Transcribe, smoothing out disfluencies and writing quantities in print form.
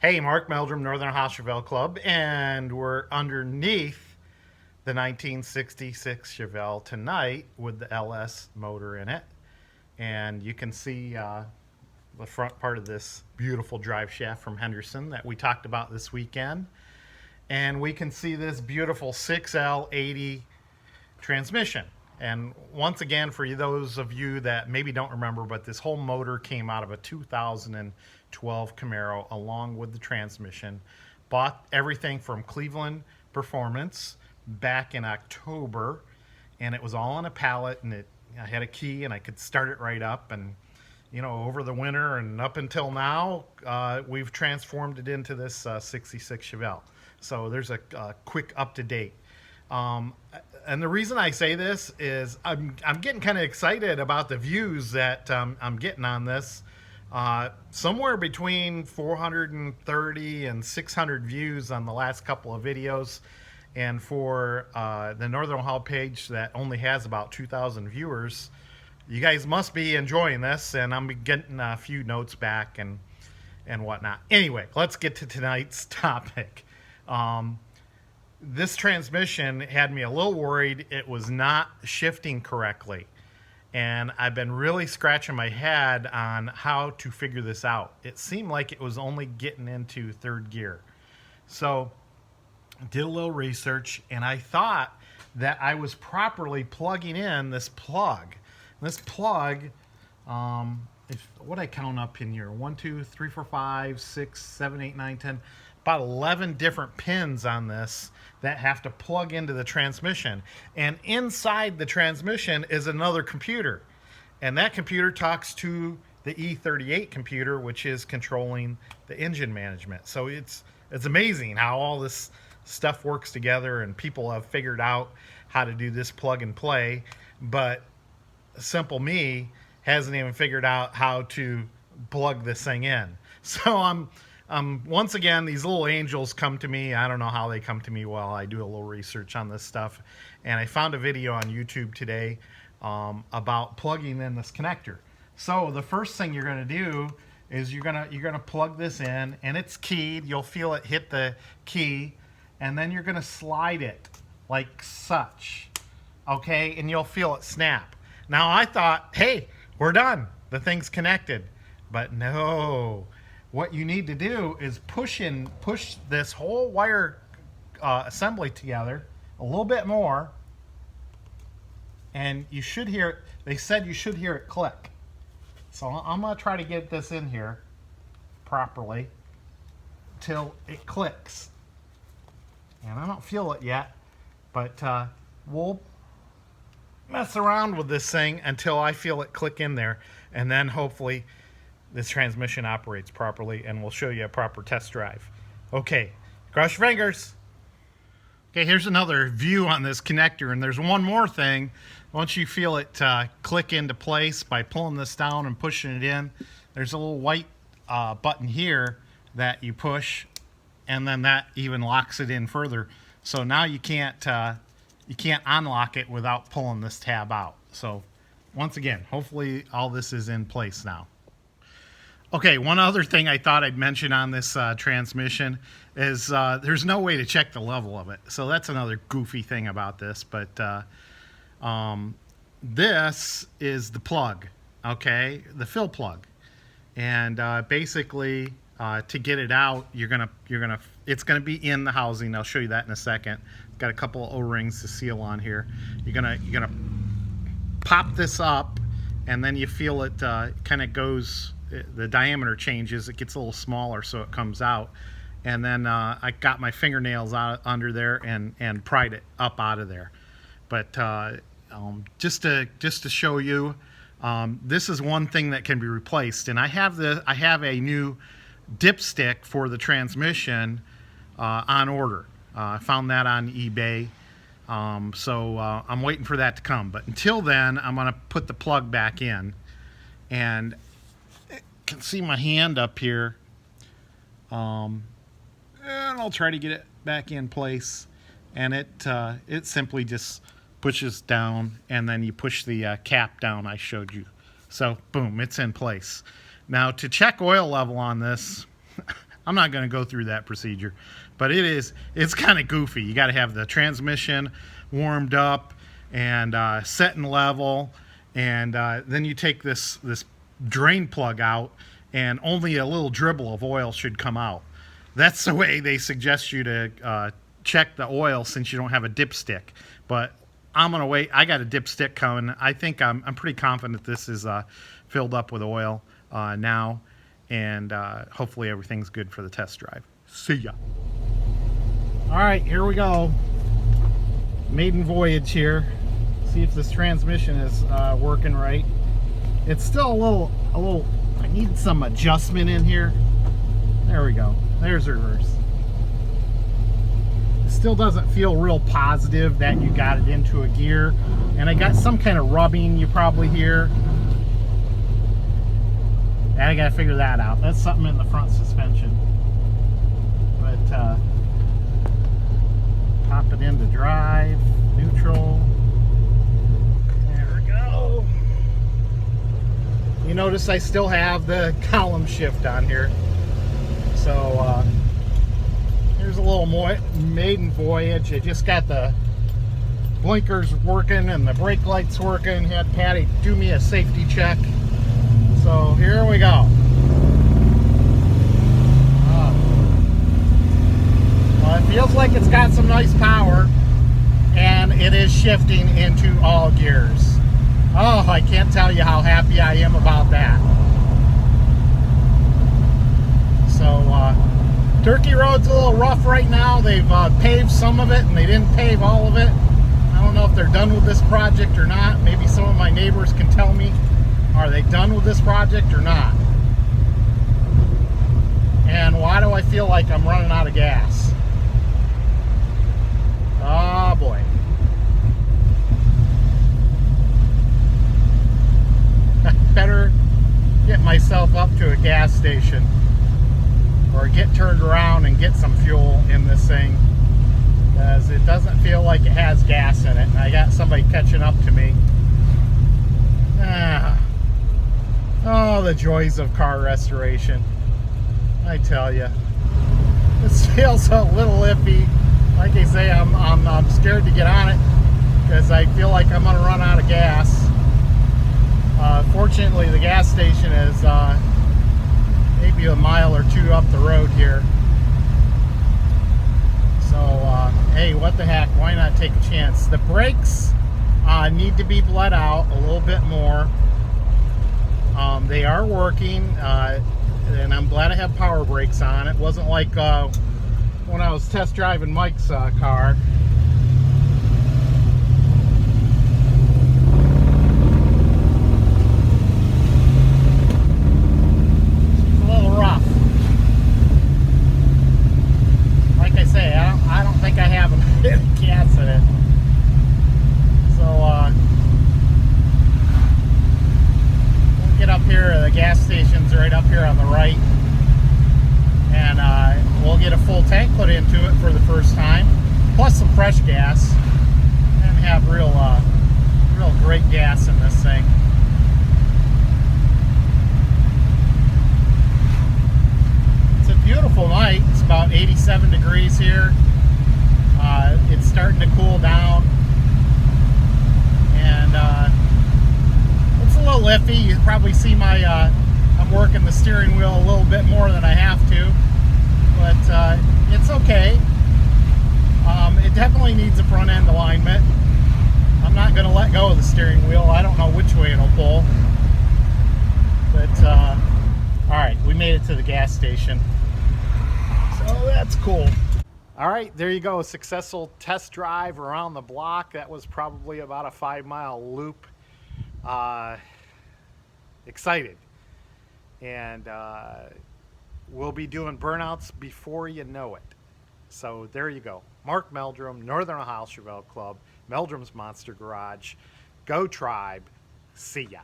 Hey, Mark Meldrum, Northern Ohio Chevelle Club, and we're underneath the 1966 Chevelle tonight with the LS motor in it. And you can see the front part of this beautiful drive shaft from Henderson that we talked about this weekend. And we can see this beautiful 6L80 transmission. And once again, for those of you that maybe don't remember, but this whole motor came out of a 2012 Camaro along with the transmission. Bought everything from Cleveland Performance back in October, and it was all on a pallet, and I had a key and I could start it right up. And you know, over the winter and up until now, we've transformed it into this 66 Chevelle. So there's a quick up-to-date. And the reason I say this is I'm getting kind of excited about the views that I'm getting on this. Somewhere between 430 and 600 views on the last couple of videos. And for the Northern Ohio page that only has about 2,000 viewers, you guys must be enjoying this, and I'm getting a few notes back and whatnot. Anyway, let's get to tonight's topic. This transmission had me a little worried it was not shifting correctly. And I've been really scratching my head on how to figure this out. It seemed like it was only getting into third gear. So I did a little research, and I thought that I was properly plugging in this plug. This plug, what I count up in here, 1, 2, 3, 4, 5, 6, 7, 8, 9, 10, about 11 different pins on this that have to plug into the transmission. And inside the transmission is another computer. And that computer talks to the E38 computer, which is controlling the engine management. So it's amazing how all this stuff works together, and people have figured out how to do this plug and play. But simple me hasn't even figured out how to plug this thing in. So once again, these little angels come to me. I don't know how they come to me while I do a little research on this stuff. And I found a video on YouTube today about plugging in this connector. So the first thing you're going to do is you're gonna plug this in, and it's keyed. You'll feel it hit the key, and then you're going to slide it like such. Okay, and you'll feel it snap. Now I thought, hey, we're done. The thing's connected. But no. What you need to do is push this whole wire assembly together a little bit more, and you should hear it. They said you should hear it click. So I'm going to try to get this in here properly till it clicks. And I don't feel it yet, but we'll mess around with this thing until I feel it click in there, and then hopefully this transmission operates properly, and we'll show you a proper test drive. Okay, cross your fingers. Okay, here's another view on this connector, and there's one more thing. Once you feel it click into place by pulling this down and pushing it in, there's a little white button here that you push, and then that even locks it in further. So now you can't unlock it without pulling this tab out. So once again, hopefully all this is in place now. Okay, one other thing I thought I'd mention on this transmission is there's no way to check the level of it. So that's another goofy thing about this. But this is the plug, okay, the fill plug. And basically, to get it out, it's gonna be in the housing. I'll show you that in a second. Got a couple of O-rings to seal on here. You're gonna pop this up, and then you feel it kind of goes. The diameter changes. It gets a little smaller, so it comes out. And then I got my fingernails out under there and pried it up out of there. But just to show you, this is one thing that can be replaced. And I have a new dipstick for the transmission on order. I found that on eBay. So I'm waiting for that to come. But until then, I'm going to put the plug back in. And can see my hand up here, and I'll try to get it back in place, and it simply just pushes down, and then you push the cap down I showed you. So boom, it's in place. Now to check oil level on this, I'm not going to go through that procedure, but it's kind of goofy. You got to have the transmission warmed up and set and level, and then you take this drain plug out, and only a little dribble of oil should come out. That's the way they suggest you to check the oil, since you don't have a dipstick. But I'm gonna wait. I got a dipstick coming. I think I'm pretty confident this is filled up with oil now, and hopefully everything's good for the test drive. See ya. All right, here we go. Maiden Voyage here. See if this transmission is working right. It's still a little. I need some adjustment in here. There we go. There's reverse. It still doesn't feel real positive that you got it into a gear, and I got some kind of rubbing you probably hear. And I gotta figure that out. That's something in the front suspension. But pop it into drive, neutral. There we go. You notice I still have the column shift on here. So here's a little Maiden Voyage. I just got the blinkers working and the brake lights working. Had Patty do me a safety check. So here we go. Well, it feels like it's got some nice power, and it is shifting into all gears. Oh, I can't tell you how happy I am about that. So Turkey Road's a little rough right now. They've paved some of it, and they didn't pave all of it. I don't know if they're done with this project or not. Maybe some of my neighbors can tell me, are they done with this project or not? And why do I feel like I'm running out of gas? Oh boy. I better get myself up to a gas station, or get turned around and get some fuel in this thing, because it doesn't feel like it has gas in it. And I got somebody catching up to me. Oh, the joys of car restoration. I tell you, this feels a little iffy. Like I say, I'm scared to get on it, because I feel like I'm gonna run out of gas. Fortunately, the gas station is maybe a mile or two up the road here. So, hey, what the heck? Why not take a chance? The brakes need to be bled out a little bit more. They are working, and I'm glad I have power brakes on. It wasn't like when I was test driving Mike's car. I don't think I have any gas in it. So we'll get up here. The gas station's right up here on the right, and we'll get a full tank put into it for the first time, plus some fresh gas, and have real great gas in this thing. It's a beautiful night. It's about 87 degrees here. It's starting to cool down, and it's a little iffy. You probably see my I'm working the steering wheel a little bit more than I have to, but it's okay. It definitely needs a front end alignment. I'm not going to let go of the steering wheel. I don't know which way it'll pull, but all right, we made it to the gas station, so that's cool. All right, there you go. A successful test drive around the block. That was probably about a 5-mile loop. Excited. And we'll be doing burnouts before you know it. So there you go. Mark Meldrum, Northern Ohio Chevelle Club, Meldrum's Monster Garage. Go Tribe. See ya.